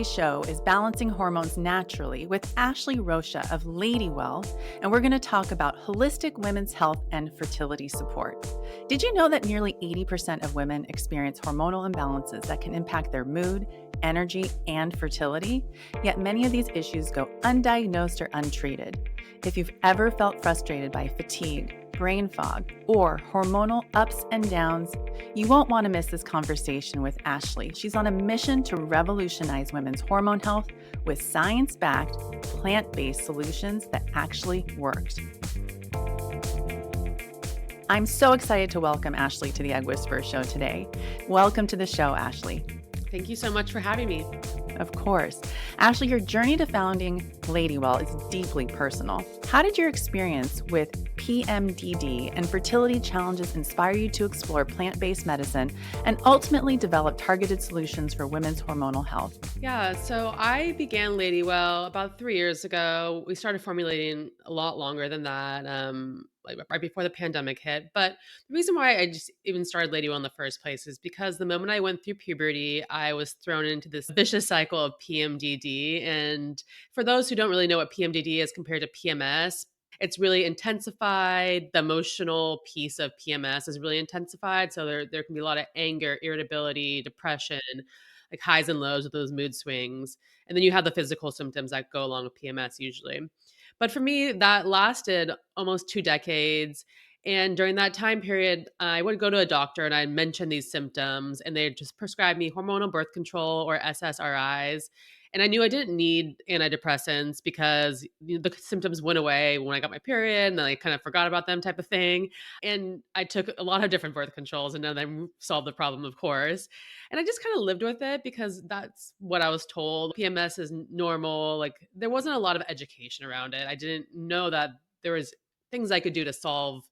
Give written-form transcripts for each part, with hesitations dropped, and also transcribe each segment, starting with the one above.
Today's show is Balancing Hormones Naturally with Ashley Rocha of Ladywell, and we're going to talk about holistic women's health and fertility support. Did you know that nearly 80% of women experience hormonal imbalances that can impact their mood, energy, and fertility? Yet many of these issues go undiagnosed or untreated. If you've ever felt frustrated by fatigue, brain fog, or hormonal ups and downs, you won't want to miss this conversation with Ashley. She's on a mission to revolutionize women's hormone health with science-backed, plant-based solutions that actually worked. I'm so excited to welcome Ashley to the Egg Whisperer Show today. Welcome to the show, Ashley. Thank you so much for having me. Of course. Ashley, your journey to founding Ladywell is deeply personal. How did your experience with PMDD and fertility challenges inspire you to explore plant-based medicine and ultimately develop targeted solutions for women's hormonal health? Yeah, so I began Ladywell about 3 years ago. We started formulating a lot longer than that, like right before the pandemic hit. But the reason why I just even started Ladywell in the first place is because the moment I went through puberty, I was thrown into this vicious cycle of PMDD. And for those who don't really know what PMDD is compared to PMS, it's really intensified. The emotional piece of PMS is really intensified. So there can be a lot of anger, irritability, depression, like highs and lows with those mood swings. And then you have the physical symptoms that go along with PMS usually. But for me, that lasted almost 2 decades. And during that time period, I would go to a doctor and I'd mention these symptoms, and they'd just prescribe me hormonal birth control or SSRIs. And I knew I didn't need antidepressants because the symptoms went away when I got my period and then I kind of forgot about them, type of thing. And I took a lot of different birth controls and none of them solved the problem, of course. And I just kind of lived with it because that's what I was told. PMS is normal. Like there wasn't a lot of education around it. I didn't know that there was things I could do to solve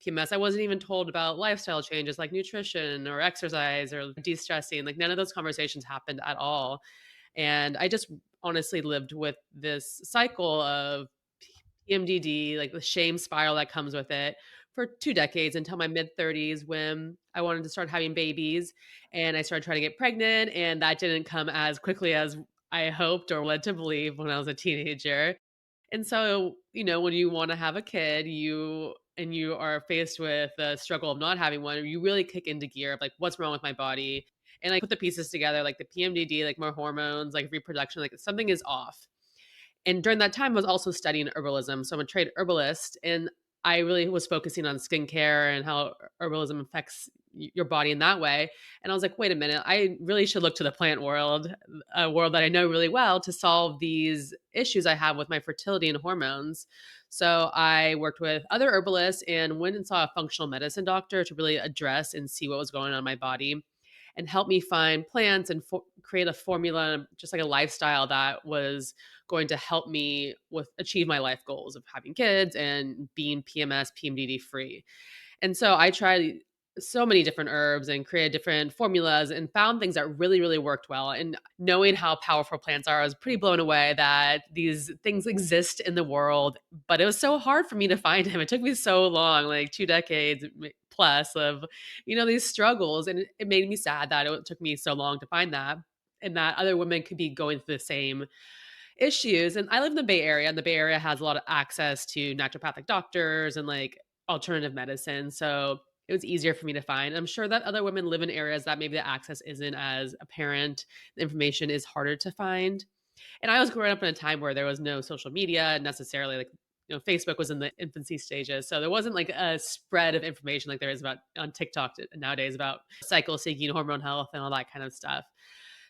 PMS. I wasn't even told about lifestyle changes like nutrition or exercise or de-stressing. Like none of those conversations happened at all. And I just honestly lived with this cycle of PMDD, like the shame spiral that comes with it for 2 decades until my mid 30s when I wanted to start having babies and I started trying to get pregnant. And that didn't come as quickly as I hoped or led to believe when I was a teenager. And so, when you want to have a kid, you are faced with the struggle of not having one, you really kick into gear of like, what's wrong with my body? And I put the pieces together, like the PMDD, like more hormones, like reproduction, like something is off. And during that time, I was also studying herbalism. So I'm a trained herbalist, and I really was focusing on skincare and how herbalism affects your body in that way. And I was like, wait a minute, I really should look to the plant world, a world that I know really well, to solve these issues I have with my fertility and hormones. So I worked with other herbalists and went and saw a functional medicine doctor to really address and see what was going on in my body and help me find plants and create a formula, just like a lifestyle that was going to help me with achieve my life goals of having kids and being PMS, PMDD free. And so I tried so many different herbs and created different formulas and found things that really, really worked well. And knowing how powerful plants are, I was pretty blown away that these things exist in the world. But it was so hard for me to find them. It took me so long, like 2 decades plus of, these struggles. And it made me sad that it took me so long to find that and that other women could be going through the same issues. And I live in the Bay Area, and the Bay Area has a lot of access to naturopathic doctors and like alternative medicine. So it was easier for me to find. I'm sure that other women live in areas that maybe the access isn't as apparent. The information is harder to find. And I was growing up in a time where there was no social media necessarily. Like, Facebook was in the infancy stages. So there wasn't like a spread of information like there is about on TikTok nowadays about cycle syncing, hormone health, and all that kind of stuff.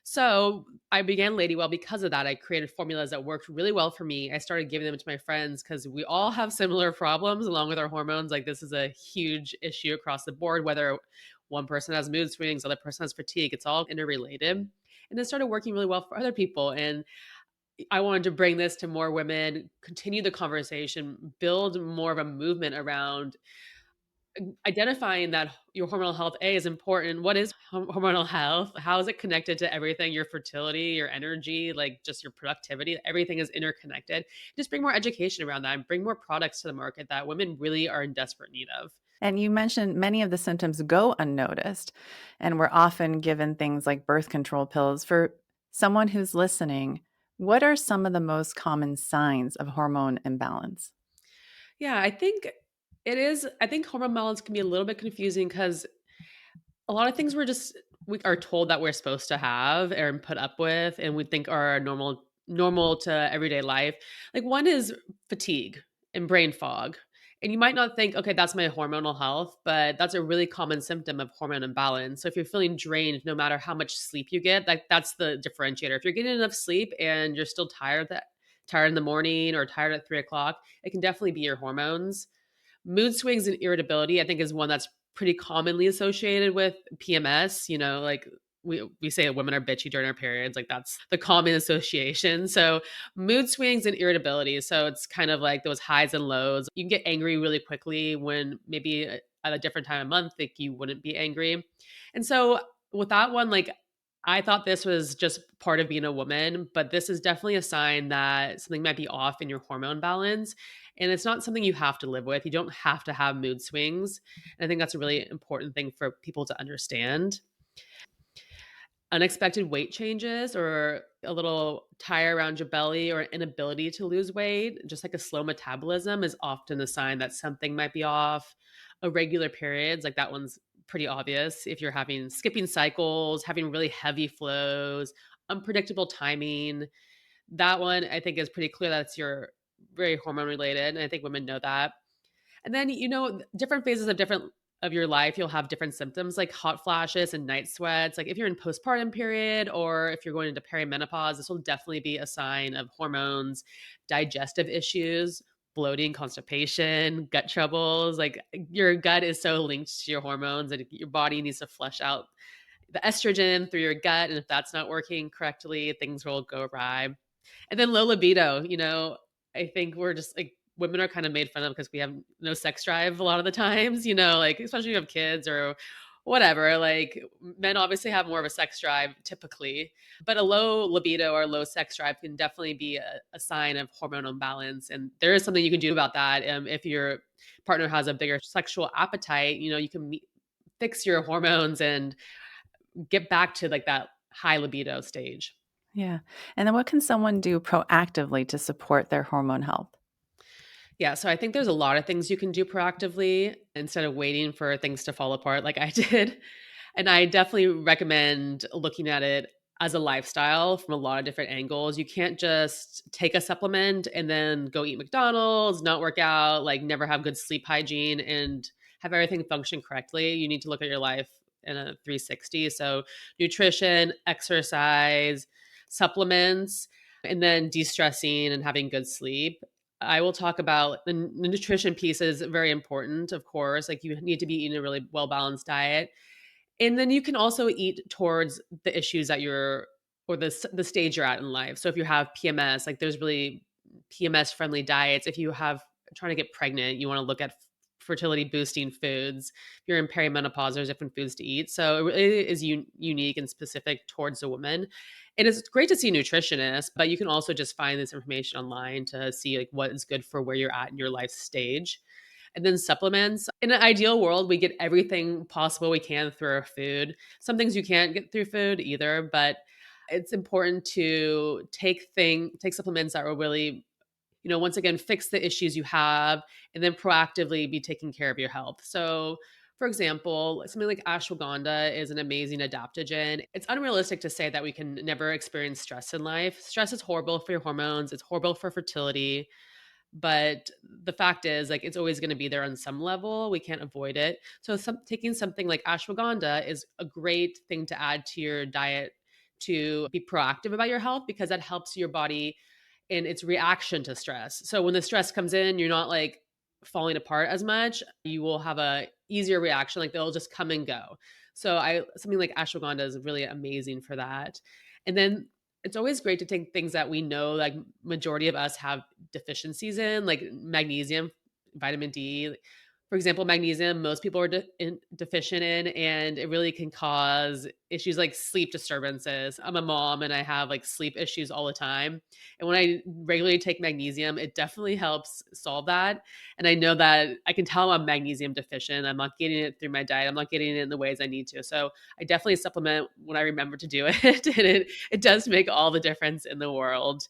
So I began Ladywell because of that. I created formulas that worked really well for me. I started giving them to my friends because we all have similar problems along with our hormones. Like this is a huge issue across the board, whether one person has mood swings, other person has fatigue, it's all interrelated. And it started working really well for other people. And I wanted to bring this to more women, continue the conversation, build more of a movement around identifying that your hormonal health is important. What is hormonal health? How is it connected to everything? Your fertility, your energy, like just your productivity, everything is interconnected. Just bring more education around that and bring more products to the market that women really are in desperate need of. And you mentioned many of the symptoms go unnoticed, and we're often given things like birth control pills for someone who's listening, what are some of the most common signs of hormone imbalance? Yeah, I think it is. I think hormone balance can be a little bit confusing because a lot of things we are told that we're supposed to have and put up with, and we think are normal to everyday life. Like one is fatigue and brain fog. And you might not think, okay, that's my hormonal health, but that's a really common symptom of hormone imbalance. So if you're feeling drained, no matter how much sleep you get, that's the differentiator. If you're getting enough sleep and you're still tired in the morning or tired at 3 o'clock, it can definitely be your hormones. Mood swings and irritability, I think, is one that's pretty commonly associated with PMS. Like we say that women are bitchy during our periods, like that's the common association. So mood swings and irritability. So it's kind of like those highs and lows. You can get angry really quickly when maybe at a different time of month, like you wouldn't be angry. And so with that one, like I thought this was just part of being a woman, but this is definitely a sign that something might be off in your hormone balance. And it's not something you have to live with. You don't have to have mood swings. And I think that's a really important thing for people to understand. Unexpected weight changes or a little tire around your belly or inability to lose weight, just like a slow metabolism, is often a sign that something might be off. Irregular periods, like that one's pretty obvious. If you're having skipping cycles, having really heavy flows, unpredictable timing, that one I think is pretty clear that's your very hormone related. And I think women know that. And then, different phases of your life, you'll have different symptoms like hot flashes and night sweats. Like if you're in postpartum period or if you're going into perimenopause, this will definitely be a sign of hormones, digestive issues, bloating, constipation, gut troubles. Like your gut is so linked to your hormones and your body needs to flush out the estrogen through your gut. And if that's not working correctly, things will go awry. And then low libido, I think we're just like women are kind of made fun of because we have no sex drive a lot of the times, like especially if you have kids or whatever. Like men obviously have more of a sex drive typically, but a low libido or low sex drive can definitely be a sign of hormone imbalance. And there is something you can do about that. If your partner has a bigger sexual appetite, you can fix your hormones and get back to like that high libido stage. Yeah. And then what can someone do proactively to support their hormone health? Yeah, so I think there's a lot of things you can do proactively instead of waiting for things to fall apart like I did. And I definitely recommend looking at it as a lifestyle from a lot of different angles. You can't just take a supplement and then go eat McDonald's, not work out, like never have good sleep hygiene and have everything function correctly. You need to look at your life in a 360. So, nutrition, exercise, supplements, and then de stressing and having good sleep. I will talk about the nutrition piece is very important, of course. Like you need to be eating a really well balanced diet, and then you can also eat towards the issues that you're or the stage you're at in life. So if you have PMS, like there's really PMS friendly diets. If you have trying to get pregnant, you want to look at fertility boosting foods. If you're in perimenopause, there's different foods to eat. So it really is unique and specific towards a woman. And it's great to see nutritionists, but you can also just find this information online to see like what is good for where you're at in your life stage. And then supplements. In an ideal world, we get everything possible we can through our food. Some things you can't get through food either, but it's important to take supplements that will really, once again, fix the issues you have and then proactively be taking care of your health. So, for example, something like ashwagandha is an amazing adaptogen. It's unrealistic to say that we can never experience stress in life. Stress is horrible for your hormones, it's horrible for fertility. But the fact is, like, it's always going to be there on some level. We can't avoid it. So, taking something like ashwagandha is a great thing to add to your diet to be proactive about your health because that helps your body in its reaction to stress. So, when the stress comes in, you're not like falling apart as much. You will have a easier reaction. Like they'll just come and go. So, I something like ashwagandha is really amazing for that. And then it's always great to take things that we know like majority of us have deficiencies in, like magnesium, vitamin D. For example, magnesium, most people are deficient in, and it really can cause issues like sleep disturbances. I'm a mom and I have like sleep issues all the time. And when I regularly take magnesium, it definitely helps solve that. And I know that I can tell I'm magnesium deficient. I'm not getting it through my diet. I'm not getting it in the ways I need to. So I definitely supplement when I remember to do it. And it does make all the difference in the world.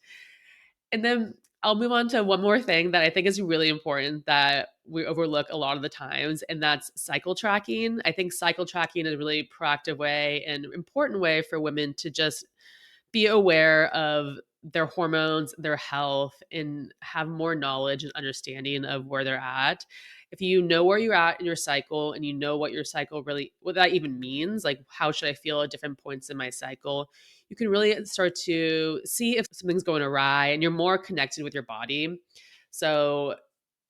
And then I'll move on to one more thing that I think is really important that we overlook a lot of the times, and that's cycle tracking. I think cycle tracking is a really proactive way and important way for women to just be aware of their hormones, their health, and have more knowledge and understanding of where they're at. If you know where you're at in your cycle and you know what your cycle really, what that even means, like how should I feel at different points in my cycle, you can really start to see if something's going awry and you're more connected with your body. So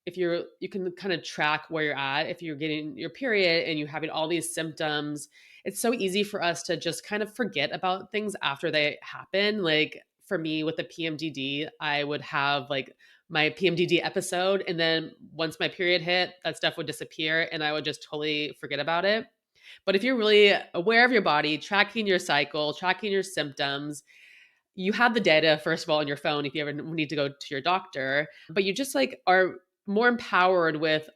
if you can kind of track where you're at if you're getting your period and you're having all these symptoms. It's so easy for us to just kind of forget about things after they happen. Like for me with the PMDD, I would have like my PMDD episode, and then once my period hit, that stuff would disappear and I would just totally forget about it. But if you're really aware of your body, tracking your cycle, tracking your symptoms, you have the data first of all on your phone if you ever need to go to your doctor, but you just like are more empowered with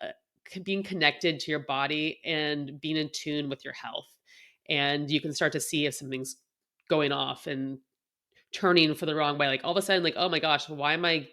being connected to your body and being in tune with your health. And you can start to see if something's going off and turning for the wrong way. Like all of a sudden, like, oh my gosh, why am I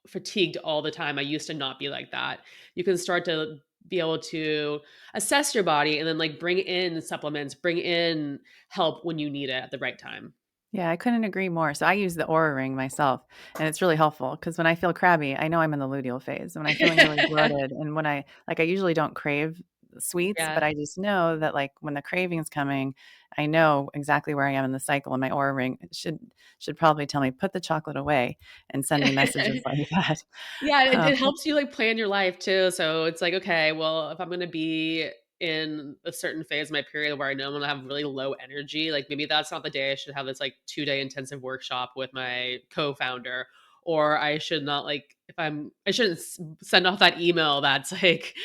fatigued all the time? I used to not be like that. You can start to be able to assess your body and then like bring in supplements, bring in help when you need it at the right time. Yeah, I couldn't agree more. So I use the Aura Ring myself, and it's really helpful because when I feel crabby, I know I'm in the luteal phase. When I'm feeling really bloated, and when I usually don't crave sweets, but Yeah. I just know that like when the craving's coming, I know exactly where I am in the cycle. And my Aura Ring should probably tell me put the chocolate away and send me messages like that. Yeah, it Um, helps you, like, plan your life too, so it's like, "Okay, well, if I'm gonna be in a certain phase of my period where I know I'm gonna have really low energy, like, maybe that's not the day I should have this, like, two-day intensive workshop with my co-founder, or I should not, like if I shouldn't send off that email that's, like,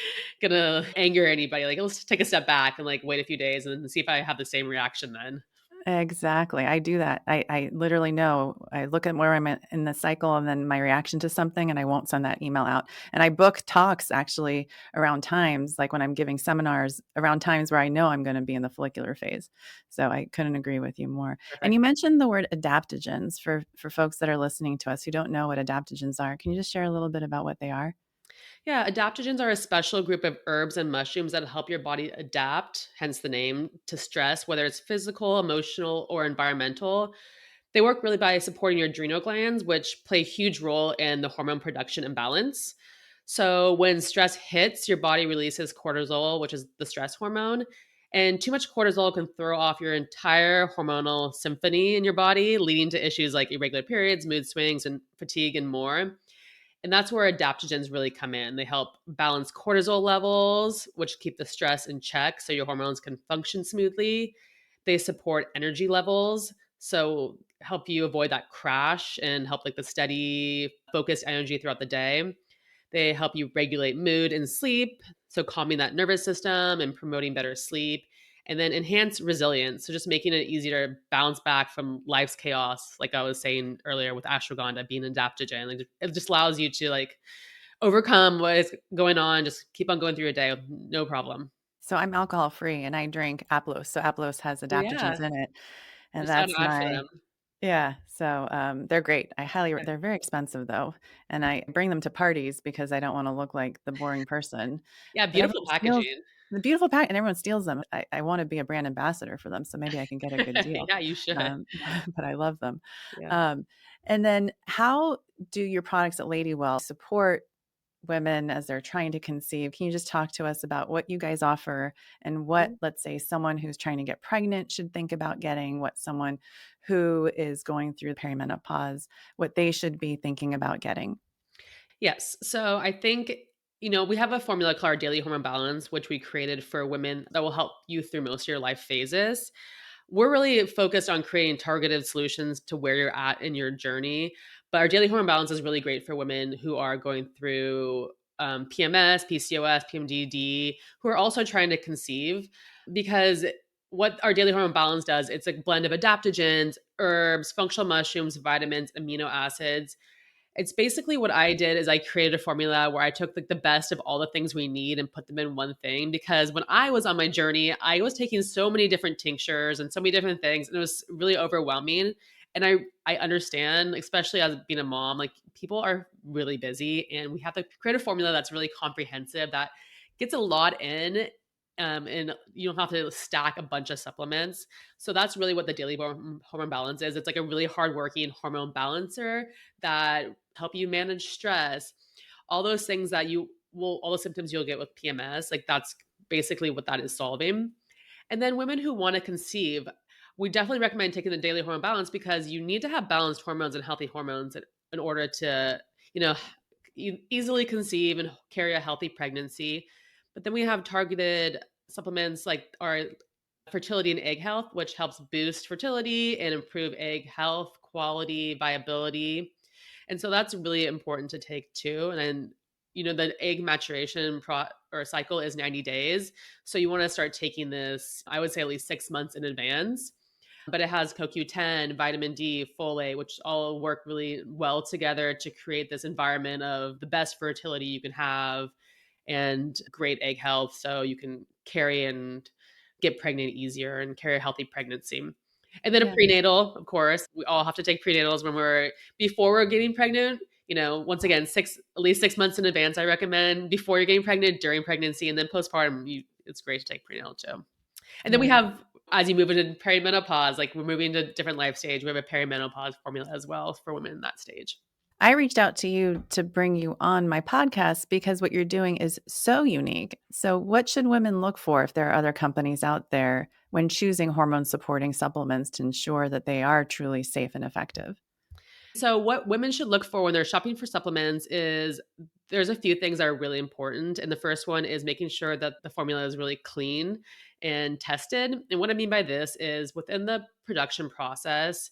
gonna anger anybody, like, let's take a step back and, like, wait a few days and then see if I have the same reaction then." Exactly, I do that. I literally know. I look at where I'm at in the cycle and then my reaction to something, and I won't send that email out. And I book talks actually around times, like when I'm giving seminars, around times where I know I'm gonna be in the follicular phase. So I couldn't agree with you more. And you Perfect. mentioned the word adaptogens for folks that are listening to us who don't know what adaptogens are. Can you just share a little bit about what they are? Yeah, adaptogens are a special group of herbs and mushrooms that help your body adapt, hence the name, to stress, whether it's physical, emotional, or environmental. They work really by supporting your adrenal glands, which play a huge role in the hormone production and balance. So, when stress hits, your body releases cortisol, which is the stress hormone. And too much cortisol can throw off your entire hormonal symphony in your body, leading to issues like irregular periods, mood swings, and fatigue, and more. And that's where adaptogens really come in. They help balance cortisol levels, which keep the stress in check so your hormones can function smoothly. They support energy levels, so help you avoid that crash and help like the steady, focused energy throughout the day. They help you regulate mood and sleep, so calming that nervous system and promoting better sleep. And then enhance resilience, so just making it easier to bounce back from life's chaos, like I was saying earlier with ashwagandha being an adaptogen. Like it just allows you to like overcome what is going on, just keep on going through your day with no problem. So I'm alcohol free and I drink Aplos. So Aplos has Oh yeah, adaptogens in it. And just got an that's ad for my them. Yeah, so, they're great. Yeah. They're very expensive though, and I bring them to parties because I don't wanna look like the boring person, Yeah, but beautiful everyone steals packaging. the beautiful pack and everyone steals them. I wanna be a brand ambassador for them, so maybe I can get a good deal, Yeah, you should. um, but I love them. Yeah. Um, and then how do your products at Ladywell support women as they're trying to conceive? Can you just talk to us about what you guys offer and what, let's say, someone who's trying to get pregnant should think about getting, what someone who is going through perimenopause, what they should be thinking about getting? Yes. So I think, we have a formula called our Daily Hormone Balance, which we created for women that will help you through most of your life phases. We're really focused on creating targeted solutions to where you're at in your journey. But our Daily Hormone Balance is really great for women who are going through PMS, PCOS, PMDD, who are also trying to conceive because what our daily hormone balance does, it's a blend of adaptogens, herbs, functional mushrooms, vitamins, amino acids. It's basically what I did is I created a formula where I took like the best of all the things we need and put them in one thing. Because when I was on my journey, I was taking so many different tinctures and so many different things, and it was really overwhelming. And I understand, especially as being a mom, like people are really busy, and we have to create a formula that's really comprehensive that gets a lot in. And you don't have to stack a bunch of supplements. So that's really what the daily hormone balance is. It's like a really hardworking hormone balancer that help you manage stress, all those things that you will, all the symptoms you'll get with PMS. Like that's basically what that is solving. And then women who want to conceive, we definitely recommend taking the daily hormone balance because you need to have balanced hormones and healthy hormones in order to, you know, easily conceive and carry a healthy pregnancy. But then we have targeted supplements like our fertility and egg health, which helps boost fertility and improve egg health, quality, viability. And so that's really important to take too. And then, the egg maturation or cycle is 90 days. So you want to start taking this, I would say at least 6 months in advance. But it has CoQ10, vitamin D, folate, which all work really well together to create this environment of the best fertility you can have and great egg health so you can carry and get pregnant easier and carry a healthy pregnancy. And then a Yeah. prenatal, of course. We all have to take prenatals before we're getting pregnant. Once again, at least 6 months in advance, I recommend before you're getting pregnant, during pregnancy, and then postpartum, it's great to take prenatal too. And then we Right. have, as you move into perimenopause, like we're moving to a different life stage, we have a perimenopause formula as well for women in that stage. I reached out to you to bring you on my podcast because what you're doing is so unique. So, what should women look for if there are other companies out there when choosing hormone supporting supplements to ensure that they are truly safe and effective? So, what women should look for when they're shopping for supplements is there's a few things that are really important. And the first one is making sure that the formula is really clean and tested. And what I mean by this is within the production process,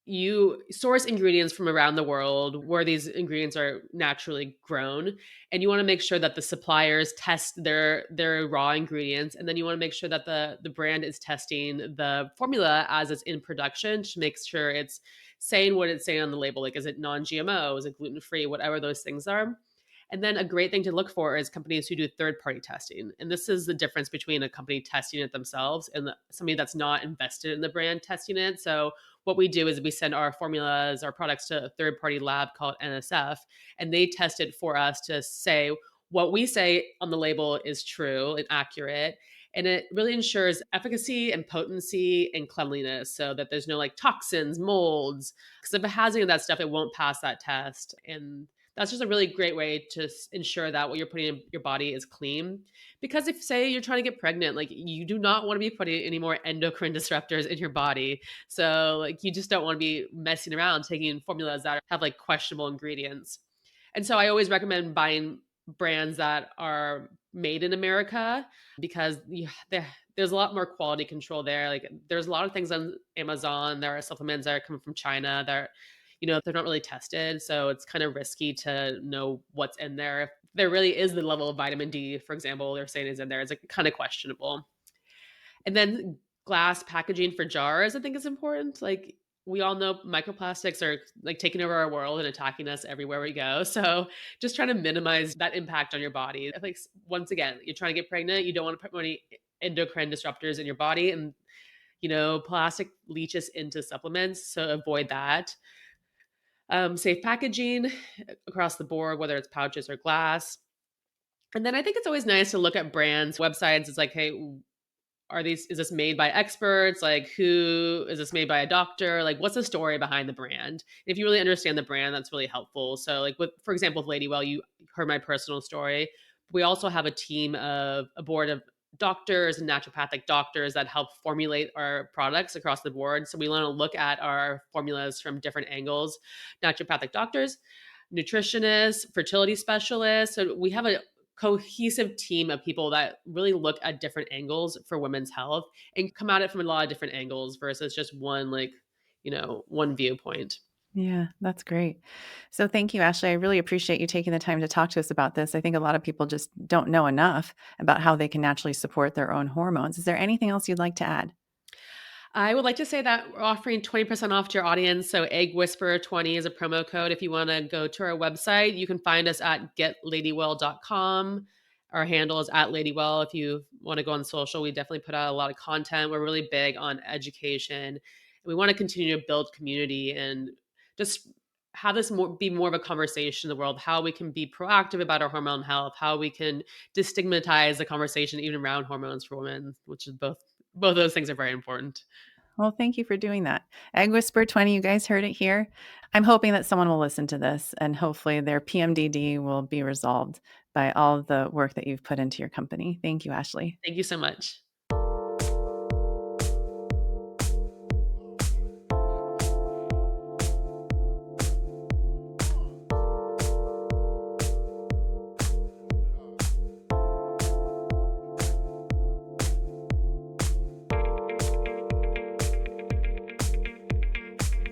you source ingredients from around the world where these ingredients are naturally grown, and you want to make sure that the suppliers test their raw ingredients, and then you want to make sure that the brand is testing the formula as it's in production to make sure it's saying what it's saying on the label, like is it non-GMO, is it gluten-free, whatever those things are. And then a great thing to look for is companies who do third-party testing. And this is the difference between a company testing it themselves and somebody that's not invested in the brand testing it. So what we do is we send our formulas, our products to a third-party lab called NSF, and they test it for us to say what we say on the label is true and accurate. And it really ensures efficacy and potency and cleanliness so that there's no like toxins, molds. Because if it has any of that stuff, it won't pass that test. And that's just a really great way to ensure that what you're putting in your body is clean. Because if, say, you're trying to get pregnant, like you do not want to be putting any more endocrine disruptors in your body. So, like, you just don't want to be messing around taking formulas that have like questionable ingredients. And so, I always recommend buying brands that are made in America because there's a lot more quality control there. Like, there's a lot of things on Amazon. There are supplements that are coming from China that are, they're not really tested. So it's kind of risky to know what's in there. If there really is the level of vitamin D, for example, they're saying is in there, it's like kind of questionable. And then glass packaging for jars, I think is important. Like we all know microplastics are like taking over our world and attacking us everywhere we go. So just trying to minimize that impact on your body. Like once again, you're trying to get pregnant, you don't want to put any endocrine disruptors in your body, and plastic leaches into supplements, so avoid that. Safe packaging across the board, whether it's pouches or glass. And then I think it's always nice to look at brands, websites. It's like, hey, is this made by experts? Like, who is this made by a doctor? Like, what's the story behind the brand? If you really understand the brand, that's really helpful. So, like, for example, with Ladywell, you heard my personal story. We also have a board of doctors and naturopathic doctors that help formulate our products across the board. So we want to look at our formulas from different angles. Naturopathic doctors, nutritionists, fertility specialists. So we have a cohesive team of people that really look at different angles for women's health and come at it from a lot of different angles versus just one viewpoint. Yeah, that's great. So thank you, Ashley. I really appreciate you taking the time to talk to us about this. I think a lot of people just don't know enough about how they can naturally support their own hormones. Is there anything else you'd like to add? I would like to say that we're offering 20% off to your audience. So Egg Whisperer 20 is a promo code. If you want to go to our website, you can find us at getladywell.com. Our handle is at Ladywell. If you want to go on social, we definitely put out a lot of content. We're really big on education. And we want to continue to build community and just have this be more of a conversation in the world, how we can be proactive about our hormone health, how we can destigmatize the conversation even around hormones for women, which is both of those things are very important. Well, thank you for doing that. Egg Whisper 20, you guys heard it here. I'm hoping that someone will listen to this and hopefully their PMDD will be resolved by all the work that you've put into your company. Thank you, Ashley. Thank you so much.